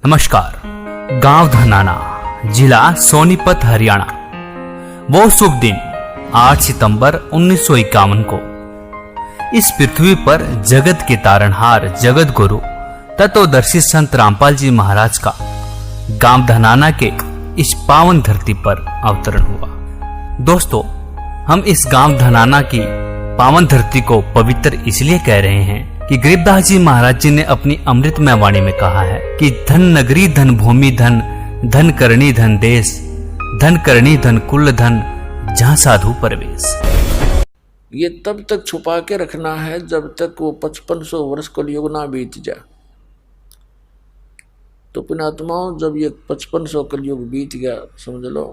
नमस्कार। गांव धनाना, जिला सोनीपत, हरियाणा। वो शुभ दिन 8 सितंबर 1951 को इस पृथ्वी पर जगत के तारणहार, जगत गुरु, तत्वदर्शी संत रामपाल जी महाराज का गांव धनाना के इस पावन धरती पर अवतरण हुआ। दोस्तों, हम इस गांव धनाना की पावन धरती को पवित्र इसलिए कह रहे हैं कि गरीबदास जी महाराज जी ने अपनी अमृतमय वाणी में कहा है कि धन नगरी, धन भूमि, धन धन करणी, धन देश, धन करणी, धन कुल, धन जहाँ साधु परवेश। ये तब तक छुपा के रखना है जब तक वो 5500 वर्ष कलयुग ना बीत जाए। तो पुण्यात्माओं, जब ये 5500 कलयुग बीत गया, समझ लो,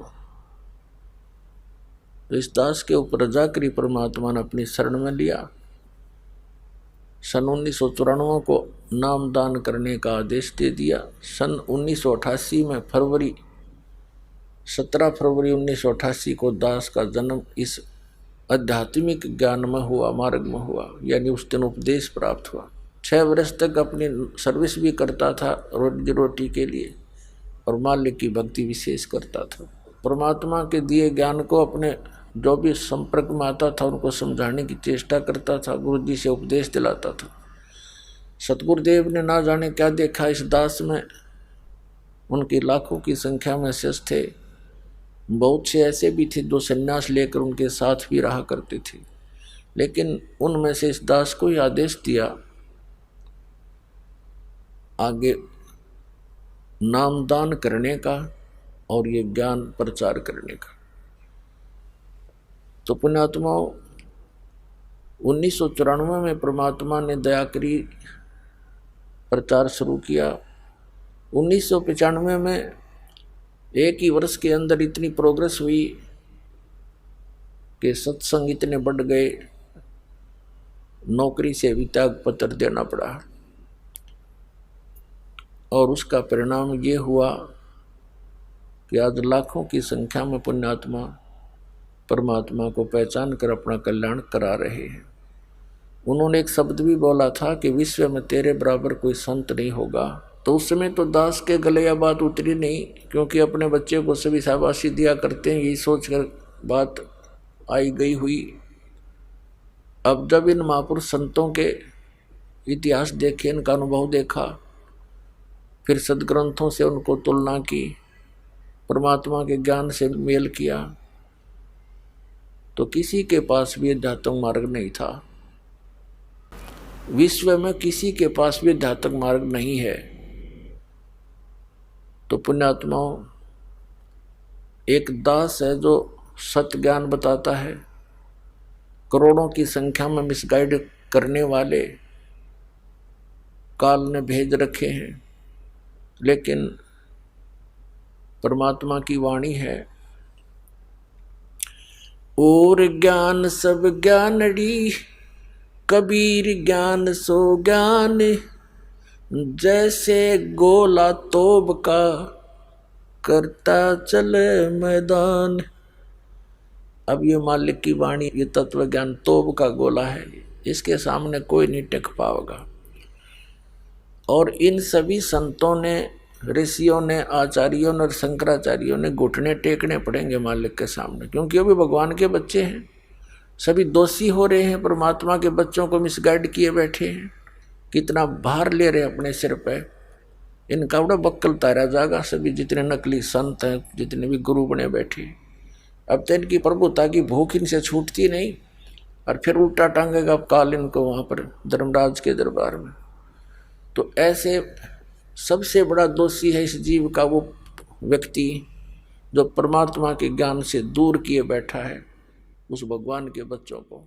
तो इस दास के ऊपर रजा करी परमात्मा ने अपनी शरण में लिया। सन 1994 को नामदान करने का आदेश दे दिया। सन 1988 में 17 फरवरी 1988 को दास का जन्म इस आध्यात्मिक ज्ञान में हुआ, मार्ग में हुआ, यानी उस दिन उपदेश प्राप्त हुआ। 6 वर्ष तक अपनी सर्विस भी करता था रोजी रोटी के लिए, और मालिक की भक्ति विशेष करता था। परमात्मा के दिए ज्ञान को अपने जो भी संपर्क में आता था उनको समझाने की चेष्टा करता था, गुरु जी से उपदेश दिलाता था। सतगुरुदेव ने ना जाने क्या देखा इस दास में। उनकी लाखों की संख्या में शिष्य थे, बहुत से ऐसे भी थे जो संन्यास लेकर उनके साथ भी रहा करते थे, लेकिन उनमें से इस दास को ही आदेश दिया आगे नामदान करने का और ये ज्ञान प्रचार करने का। तो पुण्यात्माओं, 1994 में परमात्मा ने दया करी, प्रचार शुरू किया। 1995 में एक ही वर्ष के अंदर इतनी प्रोग्रेस हुई कि सत्संग इतने बढ़ गए, नौकरी से भी त्याग पत्र देना पड़ा। और उसका परिणाम ये हुआ कि आज लाखों की संख्या में पुण्यात्मा परमात्मा को पहचान कर अपना कल्याण करा रहे हैं। उन्होंने एक शब्द भी बोला था कि विश्व में तेरे बराबर कोई संत नहीं होगा। तो उस समय तो दास के गले यह बात उतरी नहीं, क्योंकि अपने बच्चे को सभी शाबाशी दिया करते हैं, यही सोचकर बात आई गई हुई। अब जब इन महापुरुष संतों के इतिहास देखे, इनका अनुभव देखा, फिर सदग्रंथों से उनको तुलना की, परमात्मा के ज्ञान से मेल किया, तो किसी के पास भी अध्यात्म मार्ग नहीं था। विश्व में किसी के पास भी अध्यात्म मार्ग नहीं है। तो पुण्यात्माओं, एक दास है जो सत्य ज्ञान बताता है। करोड़ों की संख्या में मिसगाइड करने वाले काल ने भेज रखे हैं, लेकिन परमात्मा की वाणी है, और ज्ञान सब ज्ञानड़ी, कबीर ज्ञान सो ज्ञान, जैसे गोला तोब का करता चले मैदान। अब ये मालिक की वाणी, ये तत्व ज्ञान तोब का गोला है, इसके सामने कोई नहीं टिक पाएगा। और इन सभी संतों ने, ऋषियों ने, आचार्यों ने और शंकराचार्यों ने घुटने टेकने पड़ेंगे मालिक के सामने, क्योंकि अभी भगवान के बच्चे हैं। सभी दोषी हो रहे हैं, परमात्मा के बच्चों को मिसगाइड किए बैठे हैं, कितना भार ले रहे हैं अपने सिर पे। इनका बड़ा बक्कल तारा जागा। सभी जितने नकली संत हैं, जितने भी गुरु बने बैठे, अब तो इनकी प्रभुता की भूख इनसे छूटती नहीं, और फिर उल्टा टांगेगा काल इनको वहाँ पर धर्मराज के दरबार में। तो ऐसे सबसे बड़ा दोषी है इस जीव का वो व्यक्ति जो परमात्मा के ज्ञान से दूर किए बैठा है उस भगवान के बच्चों को।